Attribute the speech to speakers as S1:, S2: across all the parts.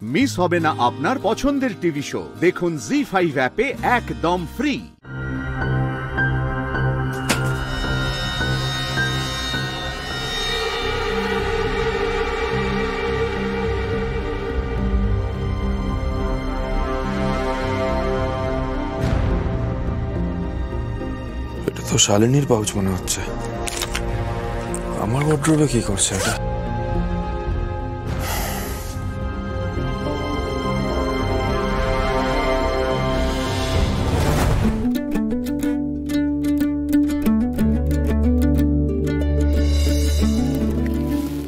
S1: Miss হবে না আপনার পছন্দের টিভি শো। দেখুন জি5 অ্যাপে একদম ফ্রি।
S2: এটা তো শালিনীর পাউচ মনে হচ্ছে। আমার ওয়ার্ড্রোবে কি করছে এটা?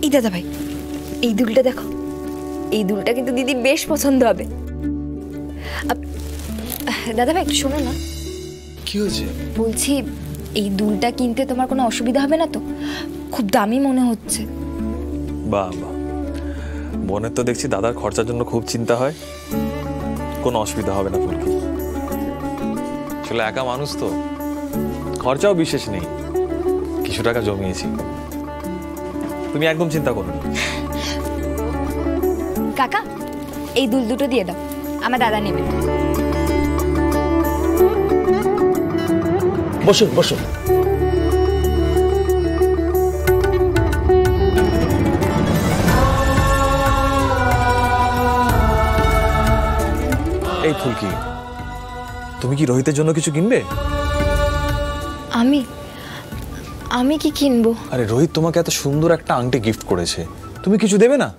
S3: এই দাদা ভাই, এই দুলটা দেখো, এই দুলটা কিন্তু দিদি বেশ পছন্দ হবে। দাদা ভাই একটু শোনো না।
S2: কি হয়েছে?
S3: বলছি এই দুলটা কিনতে তোমার কোনো অসুবিধা হবে না তো? খুব দামি মনে হচ্ছে।
S4: বাহ বাহ, বোনের তো দেখছি দাদার খরচার জন্য খুব চিন্তা হয়। কোনো অসুবিধা হবে না ফুলকি, আসলে একা মানুষ তো, খরচাও বিশেষ নেই, কিছু টাকা জমিয়েছি, তুমি একদম চিন্তা করো না।
S3: কাকা এই দুল দুটো দিয়ে দাও, আমার দাদা নেবে।
S5: বসুন বসুন।
S4: এই ফুলকি, তুমি কি রোহিতের জন্য কিছু কিনবে?
S3: আমি আমি কি কিনবো?
S4: আরে রোহিত তোমাকে এত সুন্দর একটা আংটি গিফট করেছে, তুমি কিছু দেবে না?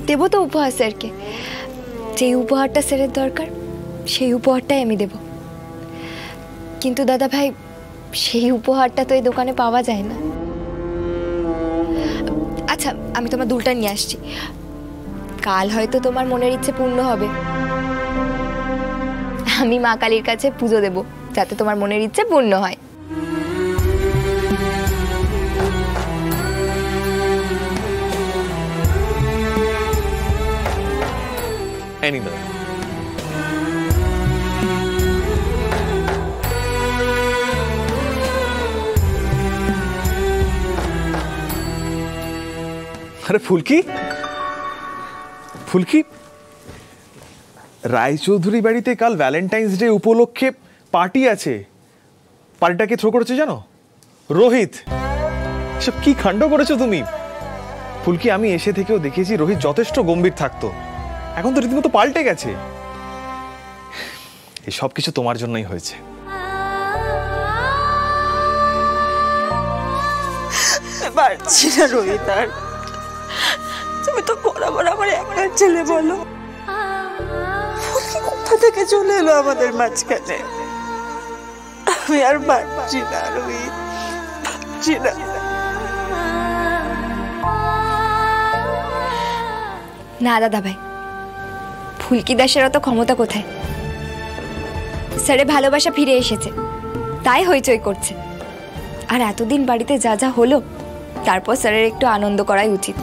S3: দেবো তো উপহার স্যারকে, যেই উপহারটা স্যারের দরকার সেই উপহারটাই আমি দেব। কিন্তু দাদা ভাই সেই উপহারটা তো এই দোকানে পাওয়া যায় না। আচ্ছা আমি তোমার দুলটা নিয়ে আসছি, কাল হয়তো তোমার মনের ইচ্ছে পূর্ণ হবে। আমি মা কালীর কাছে পুজো দেব যাতে তোমার মনের ইচ্ছে পূর্ণ হয়।
S4: আরে ফুলকি, ফুলকি, রায়চৌধুরী বাড়িতে কাল ভ্যালেন্টাইন্স ডে উপলক্ষে পার্টি আছে। পার্টিটাকে থ্রো করেছে জানো? রোহিত। সব কি কাণ্ড করেছো তুমি ফুলকি। আমি এসে থেকেও দেখেছি রোহিত যথেষ্ট গম্ভীর থাকতো, এখন তো রীতিমতো পাল্টে গেছে। এই সব কিছু তোমার জন্যই হয়েছে।
S6: পারছি না রোহিত, আর তুমি তো বরাবর আমার একটা ছেলে বলো, কোথা থেকে চলে এলো আমাদের মাঝখানে? আমি আর পারছি না রোহিত, পারছি না।
S3: না দাদা ভাই, ফুলকি দাসের অত ক্ষমতা কোথায়? স্যারের ভালোবাসা ফিরে এসেছে তাই হইচই করছে। আর এতদিন বাড়িতে যা যা হলো তারপর স্যারের একটু আনন্দ করাই উচিত।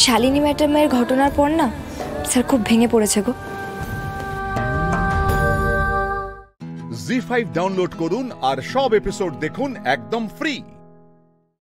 S3: শালিনী ম্যাডামের ঘটনার পর না স্যার খুব ভেঙে পড়েছে গো।
S1: জি5 ডাউনলোড করুন আর সব এপিসোড দেখুন একদম ফ্রি।